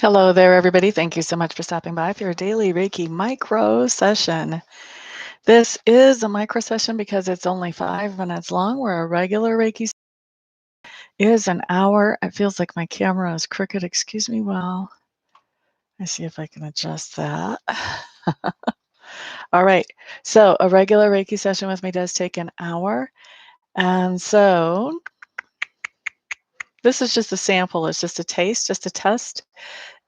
Hello there, everybody. Thank you so much for stopping by for your daily Reiki micro session. This is a micro session because it's only 5 minutes long, where a regular Reiki is an hour. It feels like my camera is crooked. Excuse me while I see if I can adjust that. All right. So, a regular Reiki session with me does take an hour. And so, this is just a sample. It's just a taste, just a test,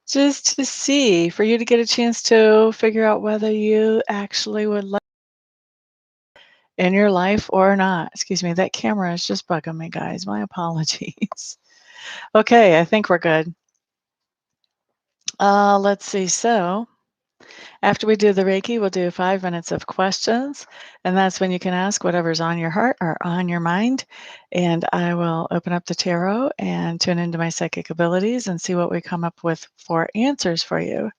just to see, for you to get a chance to figure out whether you actually would like in your life or not. Excuse me, that camera is just bugging me, guys. My apologies. Okay, I think we're good. Let's see. So, after we do the Reiki, we'll do 5 minutes of questions, and that's when you can ask whatever's on your heart or on your mind. And I will open up the tarot and tune into my psychic abilities and see what we come up with for answers for you.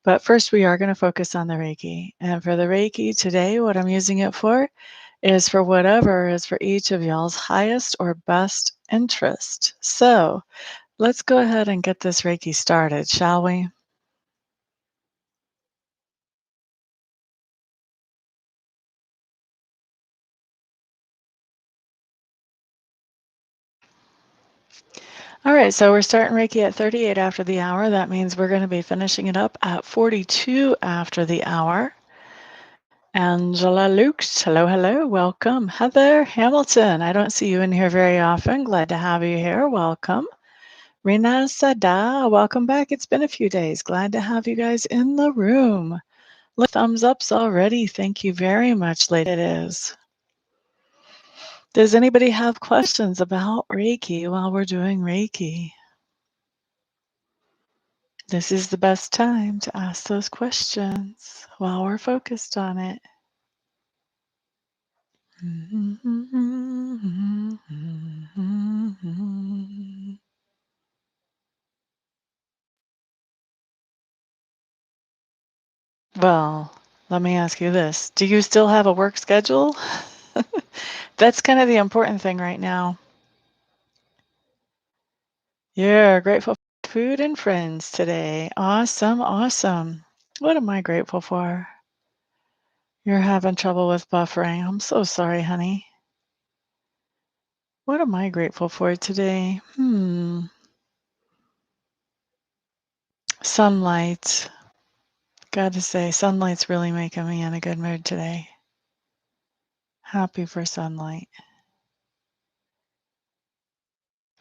But first, we are going to focus on the Reiki. And for the Reiki today, what I'm using it for is for whatever is for each of y'all's highest or best interest. So let's go ahead and get this Reiki started, shall we? All right, so we're starting Reiki at 38 after the hour. That means we're going to be finishing it up at 42 after the hour. Angela Lukes, hello, hello, welcome. Heather Hamilton, I don't see you in here very often. Glad to have you here. Welcome. Rina Sada, welcome back. It's been a few days. Glad to have you guys in the room. Look, thumbs ups already. Thank you very much, lady. It is. Does anybody have questions about Reiki while we're doing Reiki? This is the best time to ask those questions while we're focused on it. Well, let me ask you this. Do you still have a work schedule? That's kind of the important thing right now. Yeah, grateful for food and friends today. Awesome, awesome. What am I grateful for? You're having trouble with buffering. I'm so sorry, honey. What am I grateful for today? Sunlight. Gotta say, sunlight's really making me in a good mood today. Happy for sunlight.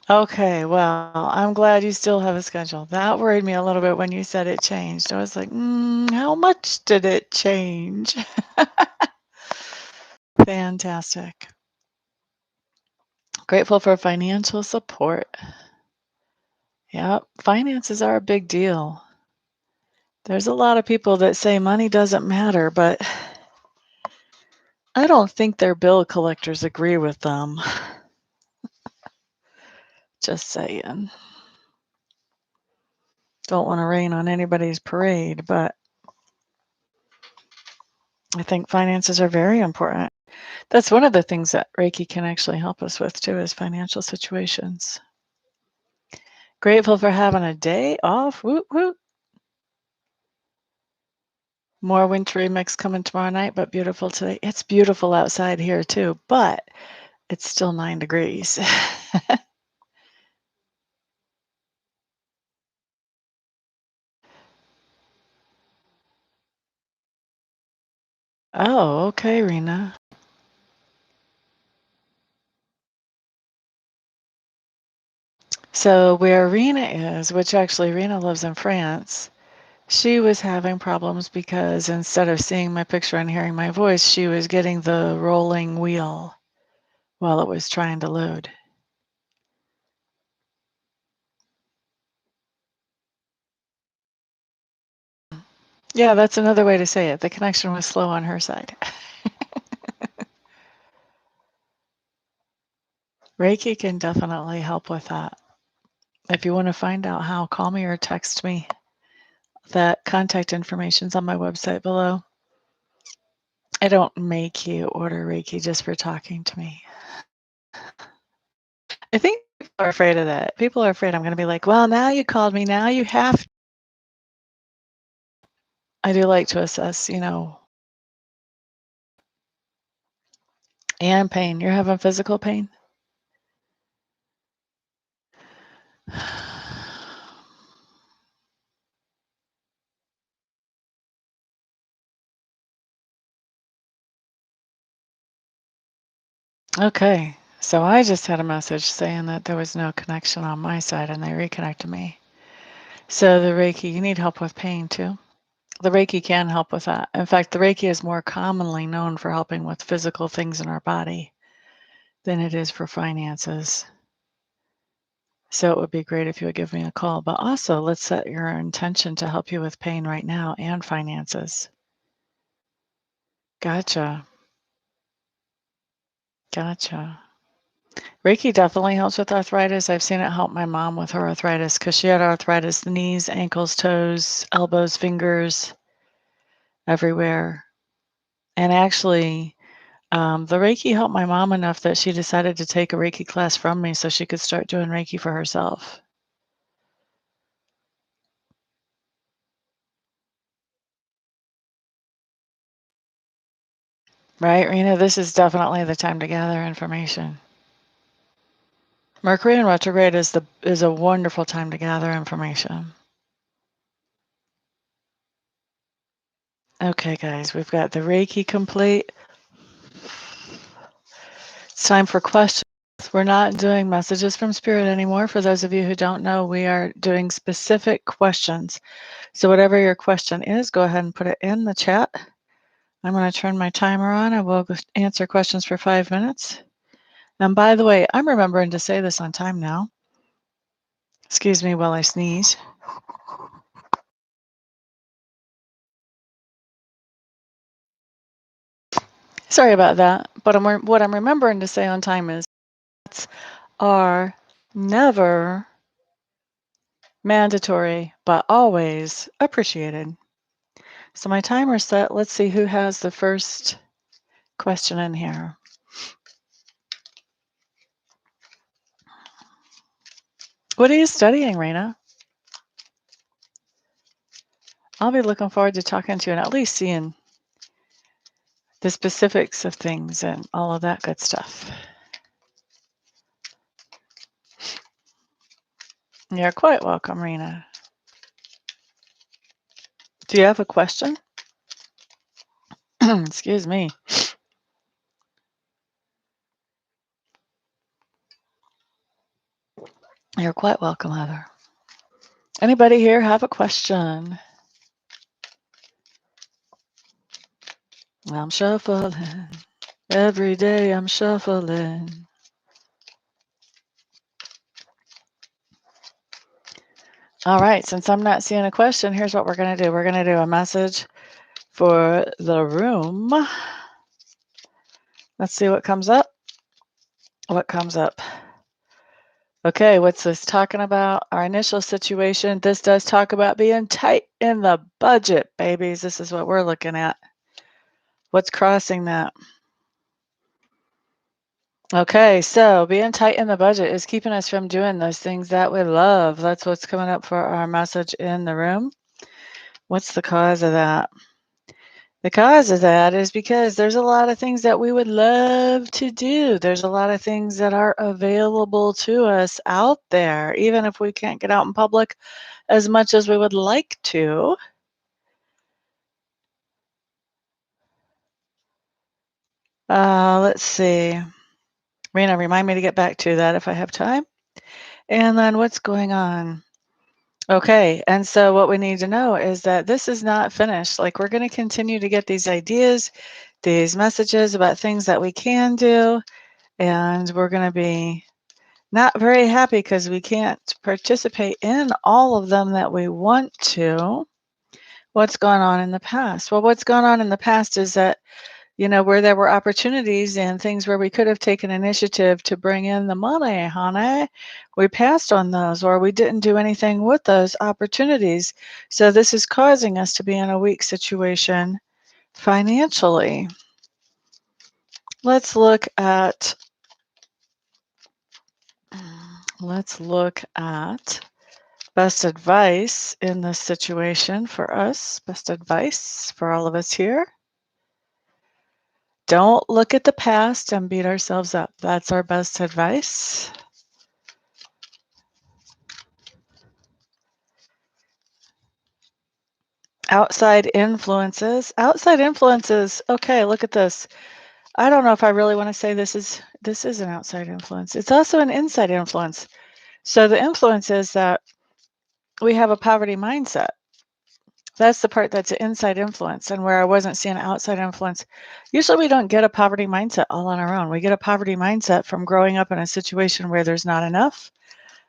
Okay, well, I'm glad you still have a schedule. That worried me a little bit when you said it changed. I was like, how much did it change? Fantastic. Grateful for financial support. Yep, finances are a big deal. There's a lot of people that say money doesn't matter, but I don't think their bill collectors agree with them. Just saying. Don't want to rain on anybody's parade, but I think finances are very important. That's one of the things that Reiki can actually help us with too, is financial situations. Grateful for having a day off. Woot woot. More wintry mix coming tomorrow night, but beautiful today. It's beautiful outside here too, but it's still 9 degrees. Oh, okay, Rena. So where Rena is, which actually Rena lives in France, she was having problems because instead of seeing my picture and hearing my voice, she was getting the rolling wheel while it was trying to load. Yeah, that's another way to say it. The connection was slow on her side. Reiki can definitely help with that. If you want to find out how, call me or text me. That contact information's on my website below. I don't make you order Reiki just for talking to me. I think are afraid of that. People are afraid I'm going to be like, well, now you called me. Now you have. I do like to assess, and pain. You're having physical pain? Okay. So I just had a message saying that there was no connection on my side and they reconnected me. So the Reiki, you need help with pain too? The Reiki can help with that. In fact, the Reiki is more commonly known for helping with physical things in our body than it is for finances. So it would be great if you would give me a call. But also, let's set your intention to help you with pain right now and finances. Gotcha. Gotcha. Reiki definitely helps with arthritis. I've seen it help my mom with her arthritis because she had arthritis, the knees, ankles, toes, elbows, fingers, everywhere. And actually, the Reiki helped my mom enough that she decided to take a Reiki class from me so she could start doing Reiki for herself. Right, Rena? This is definitely the time to gather information. Mercury in retrograde is a wonderful time to gather information. Okay, guys, we've got the Reiki complete. It's time for questions. We're not doing messages from spirit anymore. For those of you who don't know, we are doing specific questions. So whatever your question is, go ahead and put it in the chat. I'm going to turn my timer on and we'll answer questions for 5 minutes. And by the way, I'm remembering to say this on time now. Excuse me while I sneeze. Sorry about that. But what I'm remembering to say on time is are never mandatory, but always appreciated. So my timer's set. Let's see who has the first question in here. What are you studying, Raina? I'll be looking forward to talking to you and at least seeing the specifics of things and all of that good stuff. You're quite welcome, Raina. Do you have a question? Excuse me. You're quite welcome, Heather. Anybody here have a question? I'm shuffling. Every day I'm shuffling. All right, since I'm not seeing a question, here's what we're going to do. We're going to do a message for the room. Let's see what comes up. What comes up? Okay, what's this talking about? Our initial situation. This does talk about being tight in the budget, babies. This is what we're looking at. What's crossing that? Okay, so being tight in the budget is keeping us from doing those things that we love. That's what's coming up for our message in the room. What's the cause of that? The cause of that is because there's a lot of things that we would love to do. There's a lot of things that are available to us out there, even if we can't get out in public as much as we would like to. Let's see. Rena, remind me to get back to that if I have time. And then what's going on? Okay, and so what we need to know is that this is not finished. Like, we're going to continue to get these ideas, these messages about things that we can do, and we're going to be not very happy because we can't participate in all of them that we want to. What's gone on in the past? Well, what's gone on in the past is that, where there were opportunities and things where we could have taken initiative to bring in the money, honey, we passed on those or we didn't do anything with those opportunities. So this is causing us to be in a weak situation financially. Let's look at Let's look at best advice in this situation for us. Best advice for all of us here. Don't look at the past and beat ourselves up. That's our best advice. Outside influences. Outside influences. Okay, look at this. I don't know if I really want to say this is an outside influence. It's also an inside influence. So the influence is that we have a poverty mindset. That's the part that's an inside influence, and where I wasn't seeing outside influence. Usually we don't get a poverty mindset all on our own. We get a poverty mindset from growing up in a situation where there's not enough.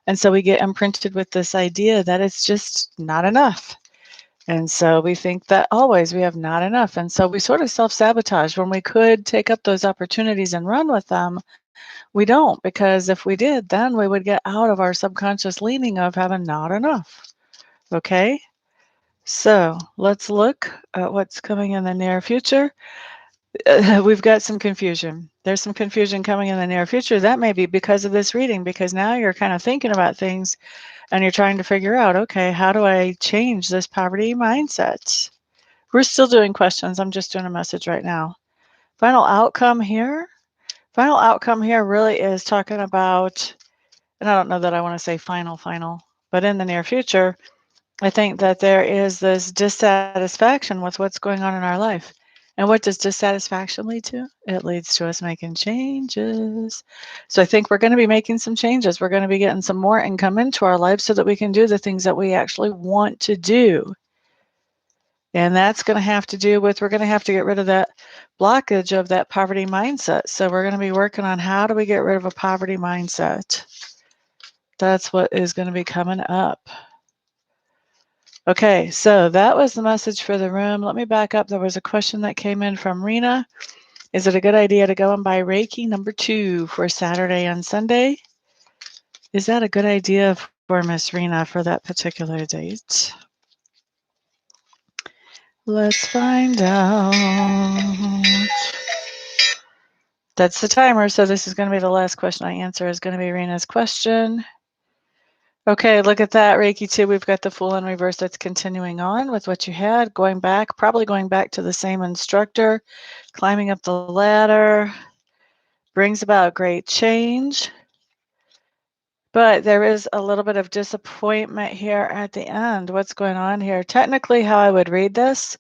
And so we get imprinted with this idea that it's just not enough. And so we think that always we have not enough. And so we sort of self-sabotage when we could take up those opportunities and run with them. We don't, because if we did, then we would get out of our subconscious leaning of having not enough. Okay? So let's look at what's coming in the near future. We've got some confusion. There's some confusion coming in the near future. That may be because of this reading, because now you're kind of thinking about things and you're trying to figure out, okay, how do I change this poverty mindset? We're still doing questions. I'm just doing a message right now. Final outcome here. Final outcome here really is talking about, and I don't know that I want to say final, but in the near future, I think that there is this dissatisfaction with what's going on in our life. And what does dissatisfaction lead to? It leads to us making changes. So I think we're going to be making some changes. We're going to be getting some more income into our life so that we can do the things that we actually want to do. And that's going to have to do with, we're going to have to get rid of that blockage of that poverty mindset. So we're going to be working on how do we get rid of a poverty mindset. That's what is going to be coming up. Okay, so that was the message for the room. Let me back up. There was a question that came in from Rena. Is it a good idea to go and buy Reiki number 2 for Saturday and Sunday? Is that a good idea for Miss Rena for that particular date? Let's find out. That's the timer, so this is going to be the last question I answer, is going to be Rena's question. Okay, look at that, Reiki 2. We've got the Fool in reverse. That's continuing on with what you had, probably going back to the same instructor, climbing up the ladder, brings about great change. But there is a little bit of disappointment here at the end. What's going on here? Technically, how I would read this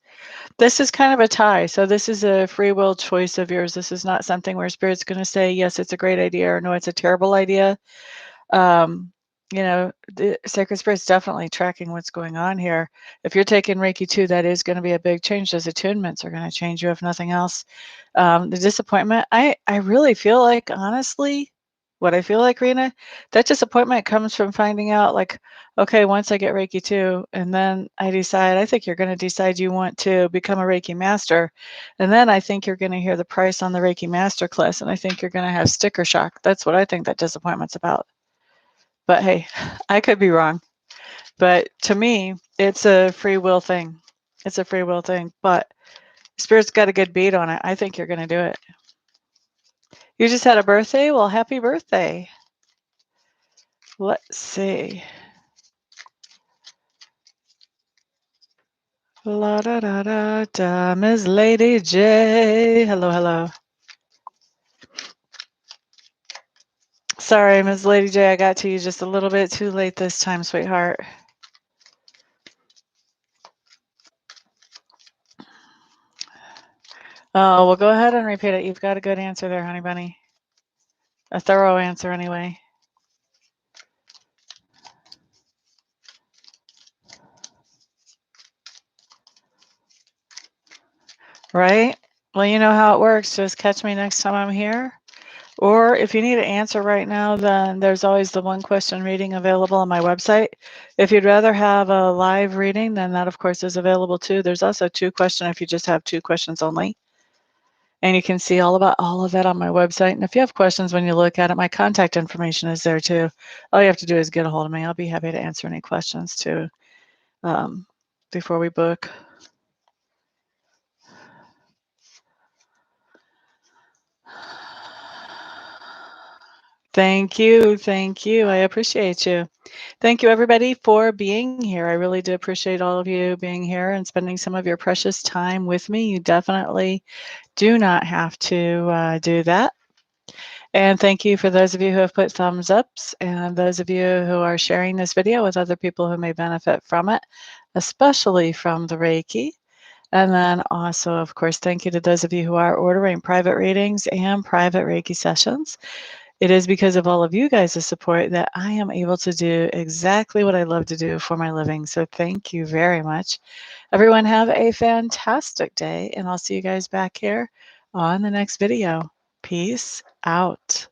is kind of a tie. So this is a free will choice of yours. This is not something where Spirit's going to say, yes, it's a great idea, or no, it's a terrible idea. The Sacred Spirit's definitely tracking what's going on here. If you're taking Reiki 2, that is going to be a big change. Those attunements are going to change you, if nothing else. The disappointment, I really feel like, honestly, what I feel like, Rena, that disappointment comes from finding out, like, okay, once I get Reiki 2, and then I decide, I think you're going to decide you want to become a Reiki master. And then I think you're going to hear the price on the Reiki master class, and I think you're going to have sticker shock. That's what I think that disappointment's about. But hey, I could be wrong. But to me, it's a free will thing. It's a free will thing. But Spirit's got a good beat on it. I think you're going to do it. You just had a birthday? Well, happy birthday. Let's see. La da da da da. Ms. Lady J. Hello, hello. Sorry, Ms. Lady J, I got to you just a little bit too late this time, sweetheart. Oh, well, go ahead and repeat it. You've got a good answer there, honey bunny. A thorough answer, anyway. Right? Well, you know how it works. Just catch me next time I'm here. Or if you need an answer right now, then there's always the one question reading available on my website. If you'd rather have a live reading, then that, of course, is available too. There's also 2 questions if you just have 2 questions only. And you can see all about all of that on my website. And if you have questions when you look at it, my contact information is there too. All you have to do is get a hold of me. I'll be happy to answer any questions too before we book. Thank you. Thank you. I appreciate you. Thank you, everybody, for being here. I really do appreciate all of you being here and spending some of your precious time with me. You definitely do not have to do that. And thank you for those of you who have put thumbs ups and those of you who are sharing this video with other people who may benefit from it, especially from the Reiki. And then also, of course, thank you to those of you who are ordering private readings and private Reiki sessions. It is because of all of you guys' support that I am able to do exactly what I love to do for my living. So thank you very much. Everyone have a fantastic day, and I'll see you guys back here on the next video. Peace out.